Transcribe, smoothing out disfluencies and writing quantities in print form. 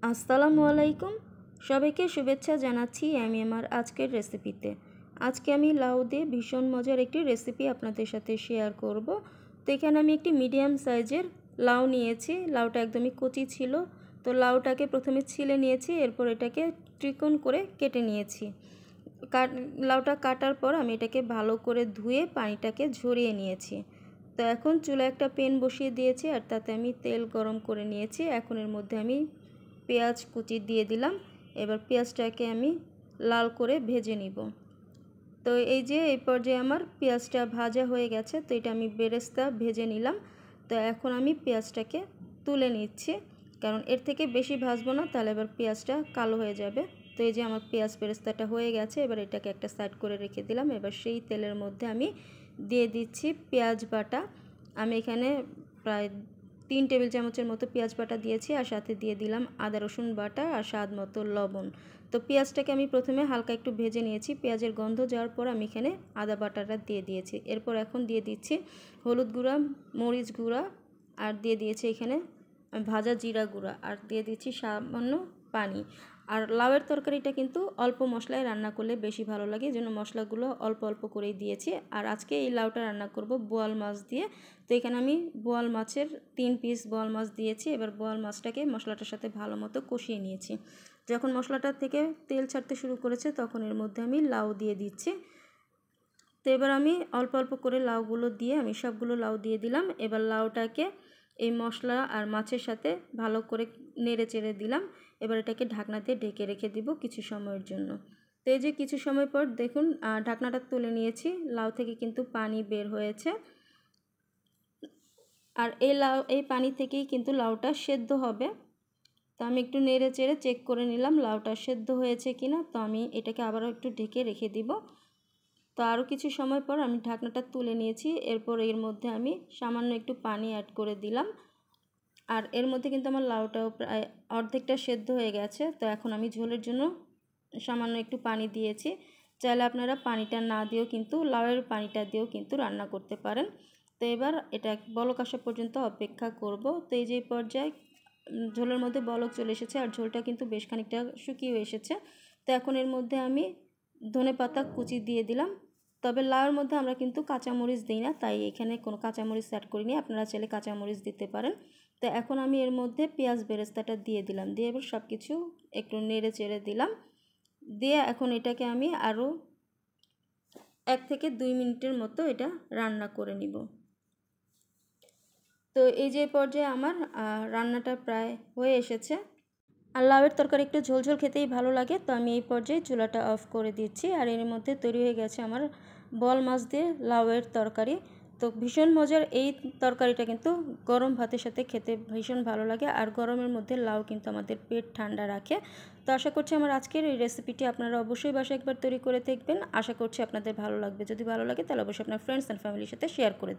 আসসালামু আলাইকুম। সবাইকে শুভেচ্ছা জানাচ্ছি আমি আমার আজকের রেসিপিতে। আজকে আমি লাউ দিয়ে ভীষণ মজার একটি রেসিপি আপনাদের সাথে শেয়ার করব। তো এখানে আমি একটি মিডিয়াম সাইজের লাউ নিয়েছি। লাউটা একদমই কচি ছিল। তো লাউটাকে প্রথমে ছিলে নিয়েছি, এরপর এটাকে ত্রিকোণ করে কেটে নিয়েছি। লাউটা কাটার পর আমি এটাকে ভালো করে ধুয়ে পানিটাকে ঝরিয়ে নিয়েছি। তো এখন চুলায় একটা প্যান বসিয়ে দিয়েছি আর তাতে আমি তেল গরম করে নিয়েছি। এখন এর মধ্যে আমি পেঁয়াজ কুচি দিয়ে দিলাম। এবার পেঁয়াজটাকে আমি লাল করে ভেজে নিব। তো এই যে এই পর্যায়ে আমার পেঁয়াজটা ভাজা হয়ে গেছে। তো এটা আমি বেরেস্তা ভেজে নিলাম। তো এখন আমি পেঁয়াজটাকে তুলে নিচ্ছি, কারণ এর থেকে বেশি ভাজবো না, তাহলে এবার পেঁয়াজটা কালো হয়ে যাবে। তো এই যে আমার পেঁয়াজ বেরেস্তাটা হয়ে গেছে। এবার এটাকে একটা সাইড করে রেখে দিলাম। এবার সেই তেলের মধ্যে আমি দিয়ে দিচ্ছি পেঁয়াজ বাটা। আমি এখানে প্রায় 3 টেবিল চামচের মতো পেঁয়াজ বাটা দিয়েছি, আর সাথে দিয়ে দিলাম আদা রসুন বাটা আর স্বাদ মতো লবণ। তো পেঁয়াজটাকে আমি প্রথমে হালকা একটু ভেজে নিয়েছি। পেঁয়াজের গন্ধ যাওয়ার পর আমি এখানে আদা বাটাটা দিয়ে দিয়েছি। এরপর এখন দিয়ে দিচ্ছি হলুদ গুঁড়া, মরিচ গুঁড়া, আর দিয়ে দিয়েছি এখানে ভাজা জিরা গুঁড়া, আর দিয়ে দিচ্ছি সামান্য পানি। আর লাউয়ের তরকারিটা কিন্তু অল্প মশলায় রান্না করলে বেশি ভালো লাগে, এই জন্য মশলাগুলো অল্প অল্প করেই দিয়েছি। আর আজকে এই লাউটা রান্না করব বোয়াল মাছ দিয়ে। তো এখানে আমি বোয়াল মাছের 3 পিস বোয়াল মাছ দিয়েছি। এবার বোয়াল মাছটাকে মশলাটার সাথে ভালো মতো কষিয়ে নিয়েছি। যখন মশলাটা থেকে তেল ছাড়তে শুরু করেছে তখন এর মধ্যে আমি লাউ দিয়ে দিচ্ছি। তো এবার আমি অল্প অল্প করে লাউগুলো দিয়ে আমি সবগুলো লাউ দিয়ে দিলাম। এবার লাউটাকে এই মশলা আর মাছের সাথে ভালো করে নেড়ে চেড়ে দিলাম। এবার এটাকে ঢাকনা দিয়ে ঢেকে রেখে দিব কিছু সময়ের জন্য। তো এই যে কিছু সময় পর দেখুন ঢাকনাটা তুলে নিয়েছি, লাউ থেকে কিন্তু পানি বের হয়েছে। আর এই পানি থেকেই কিন্তু লাউটা সেদ্ধ হবে। তো আমি একটু নেড়ে চেড়ে চেক করে নিলাম লাউটা সেদ্ধ হয়েছে কিনা। তো আমি এটাকে আবারও একটু ঢেকে রেখে দিব। তো আরও কিছু সময় পর আমি ঢাকনাটা তুলে নিয়েছি। এরপর এর মধ্যে আমি সামান্য একটু পানি অ্যাড করে দিলাম। আর এর মধ্যে কিন্তু আমার লাউটাও প্রায় অর্ধেকটা সেদ্ধ হয়ে গেছে। তো এখন আমি ঝোলের জন্য সামান্য একটু পানি দিয়েছি। চাইলে আপনারা পানিটা না দিয়েও কিন্তু লাউয়ের পানিটা দিয়েও কিন্তু রান্না করতে পারেন। তো এবার এটা বলক আসা পর্যন্ত অপেক্ষা করব। তো এই যে পর্যায়ে ঝোলের মধ্যে বলক চলে এসেছে আর ঝোলটা কিন্তু বেশ খানিকটা শুকিয়ে এসেছে। তো এখন এর মধ্যে আমি ধনেপাতা কুচি দিয়ে দিলাম। তবে লাউয়ের মধ্যে আমরা কিন্তু কাঁচামরিচ দিই না, তাই এখানে কোনো কাঁচামরিচ অ্যাড করিনি। আপনারা চাইলে কাঁচামরিচ দিতে পারেন। তো এখন আমি এর মধ্যে পেঁয়াজ বেরেস্তাটা দিয়ে দিলাম। দিয়ে এবার সব কিছু একটু নেড়ে চেড়ে দিলাম। দিয়ে এখন এটাকে আমি আরও 1 থেকে 2 মিনিটের মতো এটা রান্না করে নিব। তো এই যে পর্যায়ে আমার রান্নাটা প্রায় হয়ে এসেছে। আর লাউয়ের তরকারি একটু ঝোলঝোল খেতেই ভালো লাগে। তো আমি এই পর্যায়ে চুলাটা অফ করে দিচ্ছি। আর এর মধ্যে তৈরি হয়ে গেছে আমার বোয়াল মাছ দিয়ে লাউয়ের তরকারি। তো ভীষণ মজার এই তরকারিটা কিন্তু গরম ভাতের সাথে খেতে ভীষণ ভালো লাগে। আর গরমের মধ্যে লাউ কিন্তু আমাদের পেট ঠান্ডা রাখে। তো আশা করছি আমার আজকের এই রেসিপিটি আপনারা অবশ্যই বাসায় একবার তৈরি করে দেখবেন। আশা করছি আপনাদের ভালো লাগবে। যদি ভালো লাগে তাহলে অবশ্যই আপনার ফ্রেন্ডস অ্যান্ড ফ্যামিলির সাথে শেয়ার করে দিন।